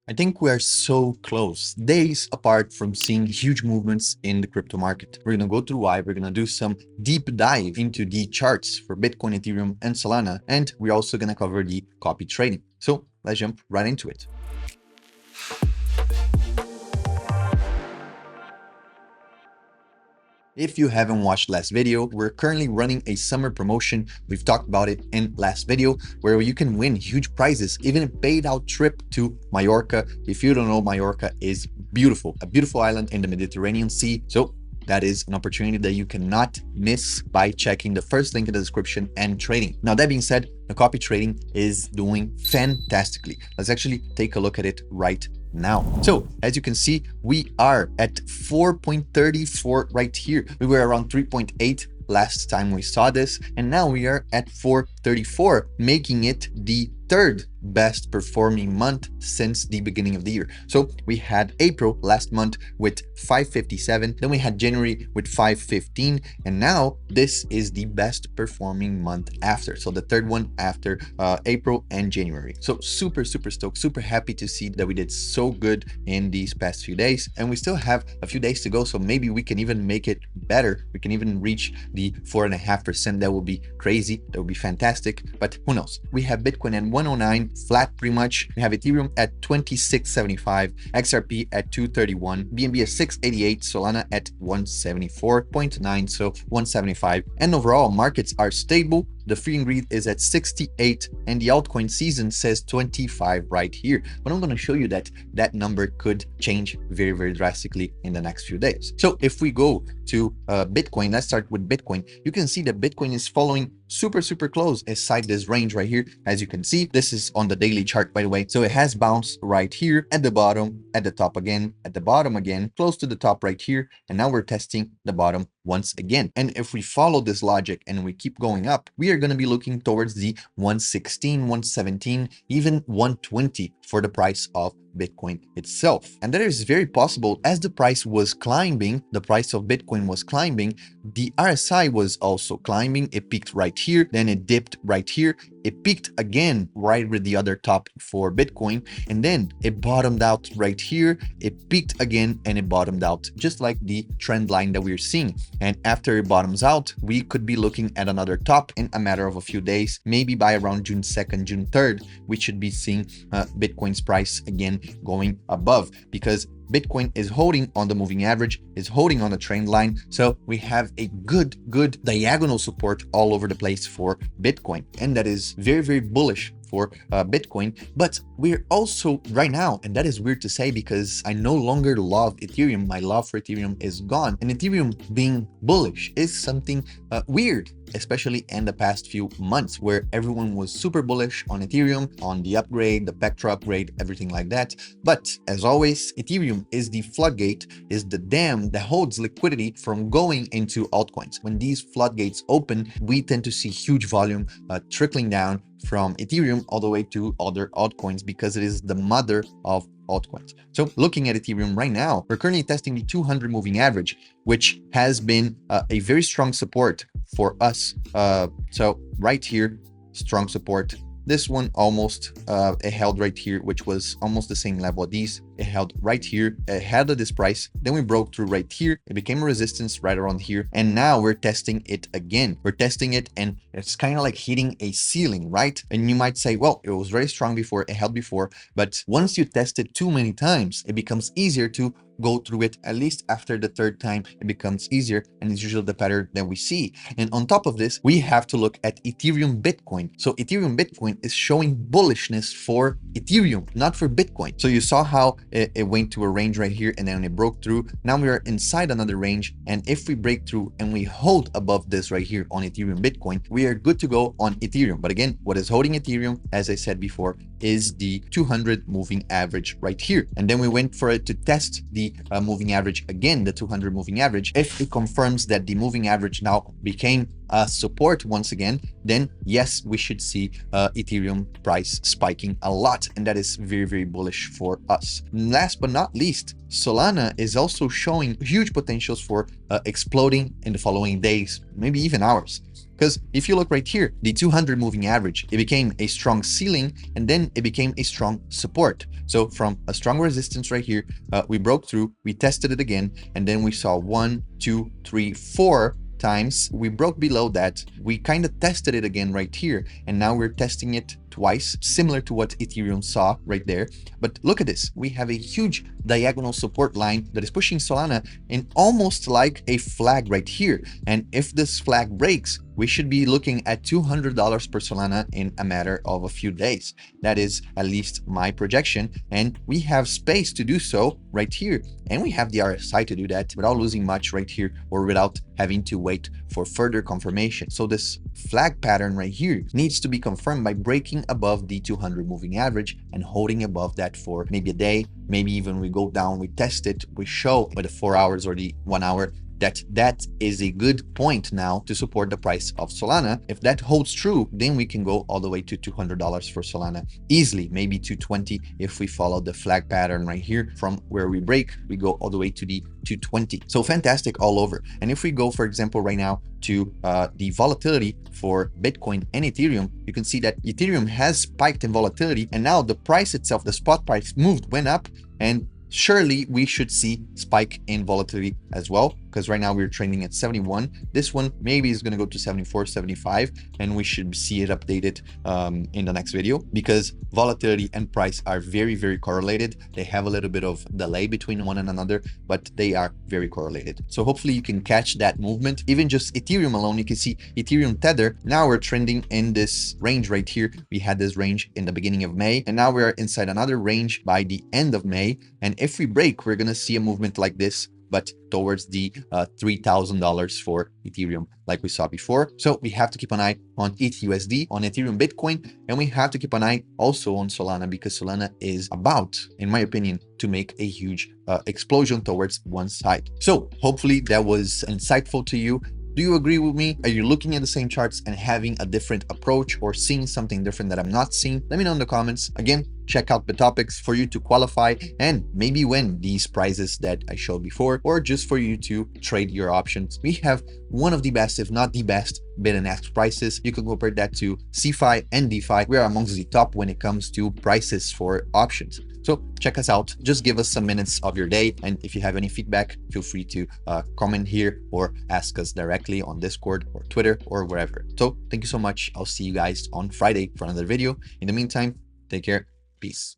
I think we are so close, days apart from seeing huge movements in the crypto market. We're going to go through why, we're going to do some deep dive into the charts for Bitcoin, Ethereum, and Solana, and we're also going to cover the copy trading. So let's jump right into it. If you haven't watched last video, we're currently running a summer promotion. We've talked about it in last video, where you can win huge prizes, even a paid out trip to Mallorca. If you don't know, Mallorca is beautiful, a beautiful island in the Mediterranean Sea. So that is an opportunity that you cannot miss by checking the first link in the description and trading. Now, that being said, the copy trading is doing fantastically. Let's actually take a look at it right now. So as you can see, we are at 4.34 right here. We were around 3.8 last time we saw this, and now we are at 4.34, making it the third best performing month since the beginning of the year. So we had April last month with 5.57, then we had January with 5.15, and now this is the best performing month after. So the third one after April and January. So super stoked, super happy to see that we did so good in these past few days, and we still have a few days to go. So maybe we can even make it better. We can even reach the 4.5%. That would be crazy. That would be fantastic. But who knows? We have Bitcoin at 109, flat pretty much. We have Ethereum at 26.75, XRP at 231, BNB at 688, Solana at 174.9, so 175. And overall, markets are stable. The free and greed is at 68, and the altcoin season says 25 right here. But I'm going to show you that that number could change very drastically in the next few days. So if we go to Bitcoin, let's start with Bitcoin. You can see that Bitcoin is following super close inside this range right here. As you can see, this is on the daily chart, by the way. So it has bounced right here at the bottom, at the top again, at the bottom again, close to the top right here. And now we're testing the bottom once again. And if we follow this logic and we keep going up, we are going to be looking towards the 116, 117, even 120 for the price of Bitcoin itself. And that is very possible. As the price was climbing, the price of Bitcoin was climbing, the RSI was also climbing. It peaked right here, then it dipped right here. It peaked again right with the other top for Bitcoin, and then it bottomed out right here. It peaked again and it bottomed out, just like the trend line that we're seeing. And after it bottoms out, we could be looking at another top in a matter of a few days. Maybe by around June 2nd, June 3rd, we should be seeing Bitcoin's price again going above, because Bitcoin is holding on the moving average, is holding on the trend line. So we have a good diagonal support all over the place for Bitcoin. And that is very bullish for Bitcoin. But we're also right now, and that is weird to say because I no longer love Ethereum. My love for Ethereum is gone. And Ethereum being bullish is something weird, especially in the past few months, where everyone was super bullish on Ethereum, on the upgrade, the Spectra upgrade, everything like that. But as always, Ethereum is the floodgate, is the dam that holds liquidity from going into altcoins. When these floodgates open, we tend to see huge volume trickling down from Ethereum all the way to other altcoins, because it is the mother of altcoins. So looking at Ethereum right now, we're currently testing the 200 moving average, which has been a very strong support for us. So right here, strong support. This one almost it held right here, which was almost the same level as these. It held right here, it held at this price. Then we broke through right here. It became a resistance right around here. And now we're testing it again. We're testing it, and it's kind of like hitting a ceiling, right? And you might say, well, it was very strong before, it held before. But once you test it too many times, it becomes easier to go through it. At least after the third time, it becomes easier, and it's usually the pattern that we see. And on top of this, we have to look at Ethereum Bitcoin. So Ethereum Bitcoin is showing bullishness for Ethereum, not for Bitcoin. So you saw how it went to a range right here, and then it broke through. Now we are inside another range, and if we break through and we hold above this right here on Ethereum Bitcoin, we are good to go on Ethereum. But again, what is holding Ethereum, as I said before, is the 200 moving average right here. And then we went for it to test the moving average again, the 200 moving average. If it confirms that the moving average now became support once again, then yes, we should see Ethereum price spiking a lot, and that is very bullish for us. Last but not least, Solana is also showing huge potentials for exploding in the following days, maybe even hours. Because if you look right here, the 200 moving average, it became a strong ceiling and then it became a strong support. So from a strong resistance right here, we broke through, we tested it again, and then we saw 1, 2, 3, 4 times. We broke below that. We kind of tested it again right here, and now we're testing it twice, similar to what Ethereum saw right there. But look at this. We have a huge diagonal support line that is pushing Solana in almost like a flag right here. And if this flag breaks, we should be looking at $200 per Solana in a matter of a few days. That is at least my projection. And we have space to do so right here. And we have the RSI to do that without losing much right here or without having to wait for further confirmation. So this flag pattern right here needs to be confirmed by breaking above the 200 moving average and holding above that for maybe a day, maybe even we go down, we test it, we show by the 4 hours or the 1 hour that is a good point now to support the price of Solana. If that holds true, then we can go all the way to $200 for Solana easily, maybe 220 if we follow the flag pattern right here. From where we break, we go all the way to the 220. So fantastic all over. And if we go, for example, right now to the volatility for Bitcoin and Ethereum, you can see that Ethereum has spiked in volatility, and now the price itself, the spot price went up, and surely we should see spike in volatility as well, because right now we're trending at 71. This one maybe is going to go to 74, 75, and we should see it updated in the next video, because volatility and price are very, very correlated. They have a little bit of delay between one and another, but they are very correlated. So hopefully you can catch that movement. Even just Ethereum alone, you can see Ethereum Tether, now we're trending in this range right here. We had this range in the beginning of May, and now we're inside another range by the end of May. And if we break, we're going to see a movement like this, but towards the $3,000 for Ethereum, like we saw before. So we have to keep an eye on ETHUSD, on Ethereum Bitcoin, and we have to keep an eye also on Solana, because Solana is about, in my opinion, to make a huge explosion towards one side. So hopefully that was insightful to you. Do you agree with me? Are you looking at the same charts and having a different approach or seeing something different that I'm not seeing? Let me know in the comments. Again, check out the topics for you to qualify and maybe win these prizes that I showed before, or just for you to trade your options. We have one of the best, if not the best, bid and ask prices. You can compare that to CeFi and DeFi. We are amongst the top when it comes to prices for options. So check us out. Just give us some minutes of your day. And if you have any feedback, feel free to comment here or ask us directly on Discord or Twitter or wherever. So thank you so much. I'll see you guys on Friday for another video. In the meantime, take care. Peace.